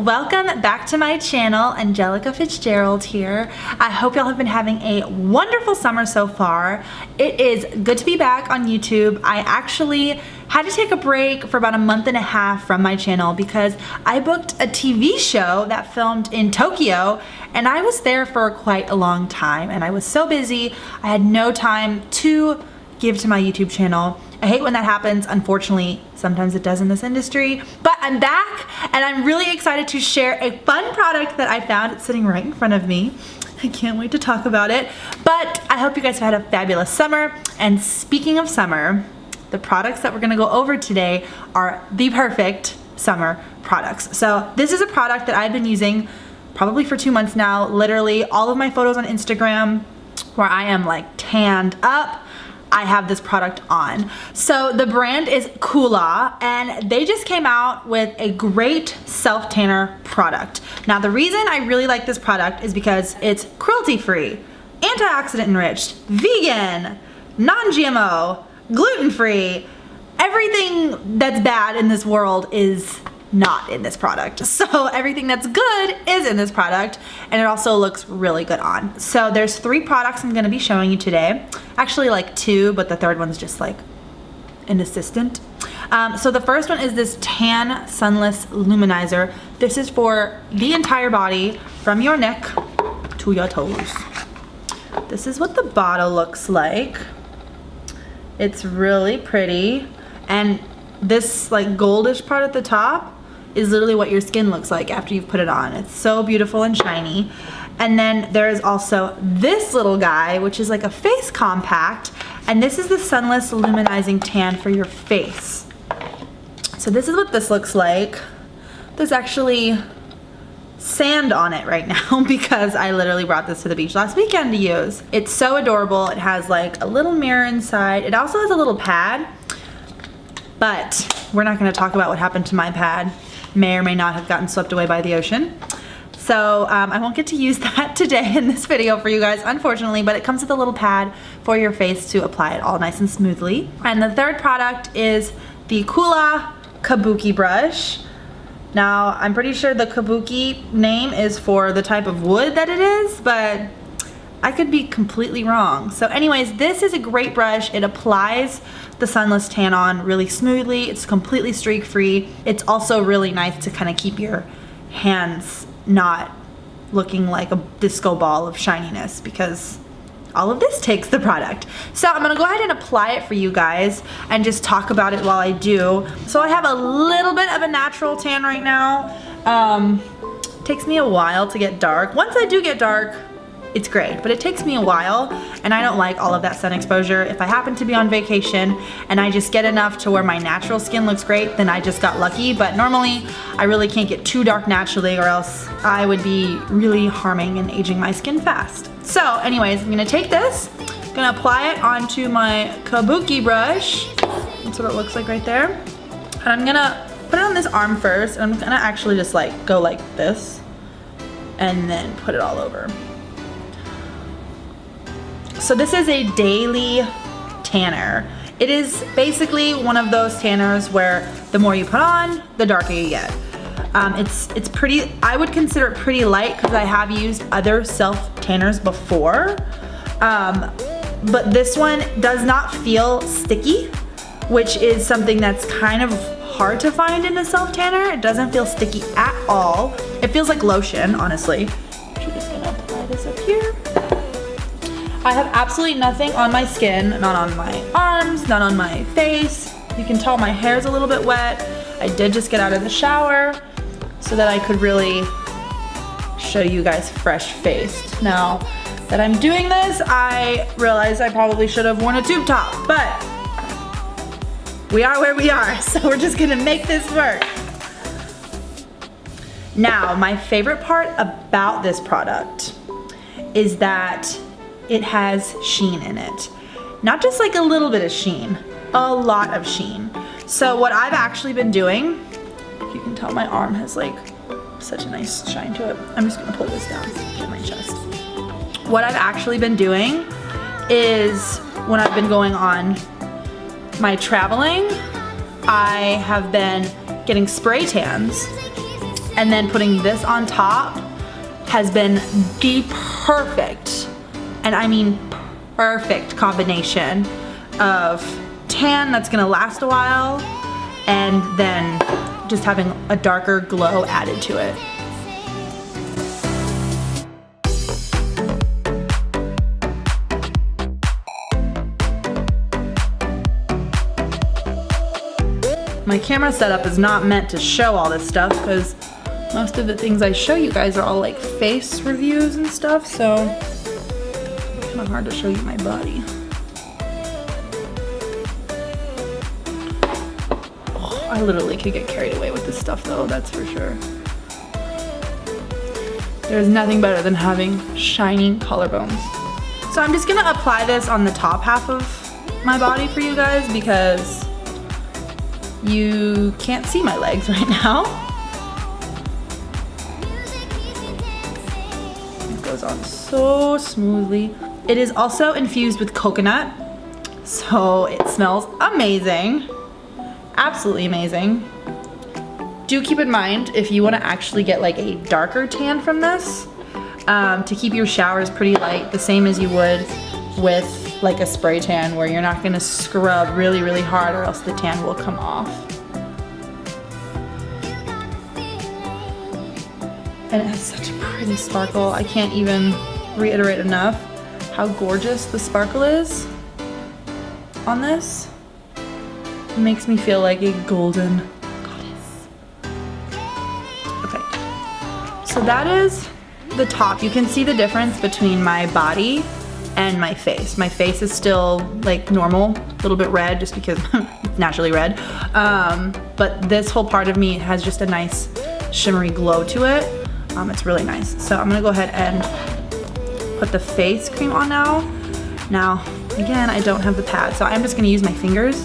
welcome back to my channel. Angelica Fitzgerald here. I hope y'all have been having a wonderful summer so far. It is good to be back on YouTube. I actually had to take a break for about a month and a half from my channel because I booked a TV show that filmed in Tokyo, and I was there for quite a long time and I was so busy I had no time to give to my YouTube channel. I hate when that happens. Unfortunately, sometimes it does in this industry, but I'm back and I'm really excited to share a fun product that I found. It's sitting right in front of me. I can't wait to talk about it, but I hope you guys have had a fabulous summer. And speaking of summer, the products that we're gonna go over today are the perfect summer products. So this is a product that I've been using probably for 2 months now. Literally all of my photos on Instagram where I am like tanned up, I have this product on. So the brand is Coola, and they just came out with a great self-tanner product. Now the reason I really like this product is because it's cruelty-free, antioxidant enriched, vegan, non-GMO, gluten-free. Everything that's bad in this world is not in this product. So everything that's good is in this product, and it also looks really good on. So there's 3 products I'm gonna be showing you today. Actually like 2, but the third one's just like an assistant. So the first one is this Tan Sunless Luminizer. This is for the entire body from your neck to your toes. This is what the bottle looks like. It's really pretty, and this like goldish part at the top is literally what your skin looks like after you've put it on. It's so beautiful and shiny. And then there is also this little guy, which is like a face compact, and this is the Sunless Luminizing Tan for your face. So this is what this looks like. There's actually sand on it right now because I literally brought this to the beach last weekend to use. It's so adorable. It has like a little mirror inside. It also has a little pad, but we're not going to talk about what happened to my pad. May or may not have gotten swept away by the ocean. So I won't get to use that today in this video for you guys, unfortunately, but it comes with a little pad for your face to apply it all nice and smoothly. And the third product is the Coola Kabuki brush. Now, I'm pretty sure the Kabuki name is for the type of wood that it is, but I could be completely wrong. So anyways, this is a great brush. It applies the sunless tan on really smoothly. It's completely streak free. It's also really nice to kind of keep your hands not looking like a disco ball of shininess, because all of this takes the product. So I'm gonna go ahead and apply it for you guys and just talk about it while I do. So I have a little bit of a natural tan right now. Takes me a while to get dark. Once I do get dark, it's great, but it takes me a while, and I don't like all of that sun exposure. If I happen to be on vacation and I just get enough to where my natural skin looks great, then I just got lucky. But normally I really can't get too dark naturally, or else I would be really harming and aging my skin fast. So anyways, I'm gonna take this, I'm gonna apply it onto my Kabuki brush. That's what it looks like right there. And I'm gonna put it on this arm first, and I'm gonna actually just like go like this and then put it all over. So this is a daily tanner. It is basically one of those tanners where the more you put on, the darker you get. It's pretty, I would consider it pretty light because I have used other self tanners before. But this one does not feel sticky, which is something that's kind of hard to find in a self tanner. It doesn't feel sticky at all. It feels like lotion, honestly. I'm just gonna apply this up here. I have absolutely nothing on my skin, not on my arms, not on my face. You can tell my hair's a little bit wet. I did just get out of the shower so that I could really show you guys fresh faced. Now that I'm doing this, I realize I probably should have worn a tube top, but we are where we are, so we're just gonna make this work. Now, my favorite part about this product is that it has sheen in it. Not just like a little bit of sheen, a lot of sheen. So what I've actually been doing, you can tell my arm has like such a nice shine to it. I'm just gonna pull this down to get my chest. What I've actually been doing is when I've been going on my traveling, I have been getting spray tans and then putting this on top has been the perfect, and I mean perfect combination of tan that's gonna last a while and then just having a darker glow added to it. My camera setup is not meant to show all this stuff because most of the things I show you guys are all like face reviews and stuff, so it's kind of hard to show you my body. Oh, I literally could get carried away with this stuff though, that's for sure. There's nothing better than having shiny collarbones. So I'm just gonna apply this on the top half of my body for you guys because you can't see my legs right now. It goes on so smoothly. It is also infused with coconut, so it smells amazing. Absolutely amazing. Do keep in mind if you want to actually get like a darker tan from this, to keep your showers pretty light, the same as you would with like a spray tan where you're not gonna scrub really, really hard or else the tan will come off. And it has such a pretty sparkle. I can't even reiterate enough how gorgeous the sparkle is on this. It makes me feel like a golden goddess. Okay, so that is the top. You can see the difference between my body and my face. My face is still like normal, a little bit red just because it's naturally red. But this whole part of me has just a nice shimmery glow to it. It's really nice. So I'm gonna go ahead and put the face cream on now. Now, again, I don't have the pad, so I'm just gonna use my fingers.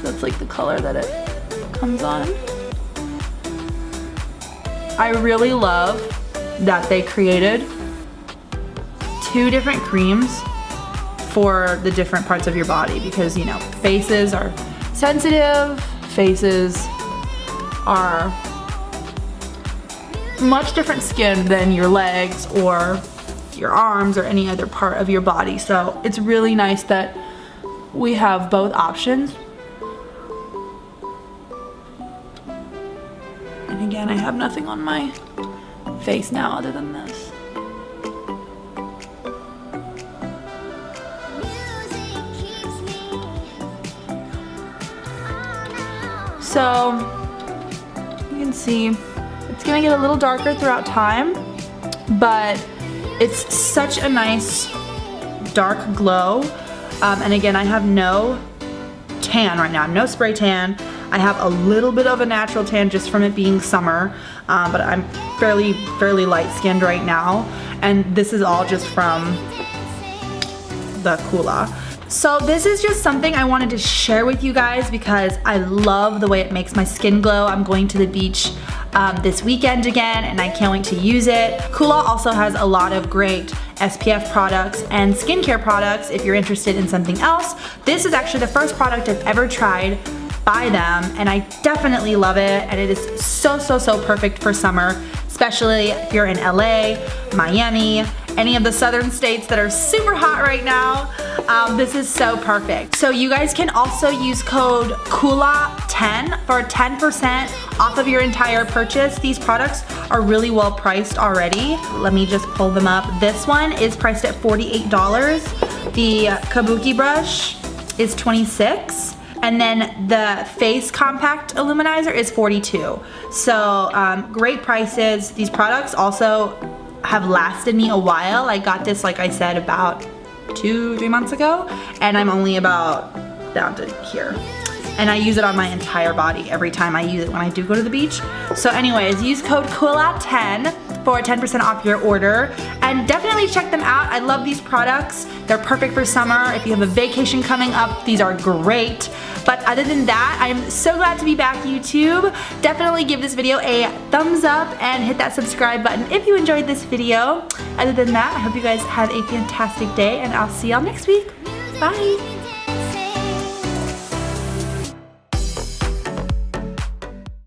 That's like the color that it comes on. I really love that they created 2 different creams for the different parts of your body because, you know, faces are sensitive, faces are much different skin than your legs or your arms or any other part of your body. So it's really nice that we have both options. And again, I have nothing on my face now other than this. So you can see it's gonna get a little darker throughout time, but it's such a nice dark glow. And again, I have no tan right now. I have no spray tan. I have a little bit of a natural tan just from it being summer, but I'm fairly light skinned right now. And this is all just from the Coola. So this is just something I wanted to share with you guys because I love the way it makes my skin glow. I'm going to the beach this weekend again and I can't wait to use it. Coola also has a lot of great SPF products and skincare products if you're interested in something else. This is actually the first product I've ever tried by them and I definitely love it, and it is so perfect for summer, especially if you're in LA, Miami, any of the southern states that are super hot right now. This is so perfect. So you guys can also use code COOLA10 for 10% off of your entire purchase. These products are really well priced already. Let me just pull them up. This one is priced at $48. The Kabuki brush is $26. And then the face compact illuminizer is $42. So great prices. These products also have lasted me a while. I got this, like I said, about 2-3 months ago, and I'm only about down to here. And I use it on my entire body every time I use it when I do go to the beach. So anyways, use code COOLA10 for 10% off your order, and definitely check them out. I love these products. They're perfect for summer. If you have a vacation coming up, these are great. But other than that, I'm so glad to be back, YouTube. Definitely give this video a thumbs up and hit that subscribe button if you enjoyed this video. Other than that, I hope you guys have a fantastic day, and I'll see y'all next week. Bye.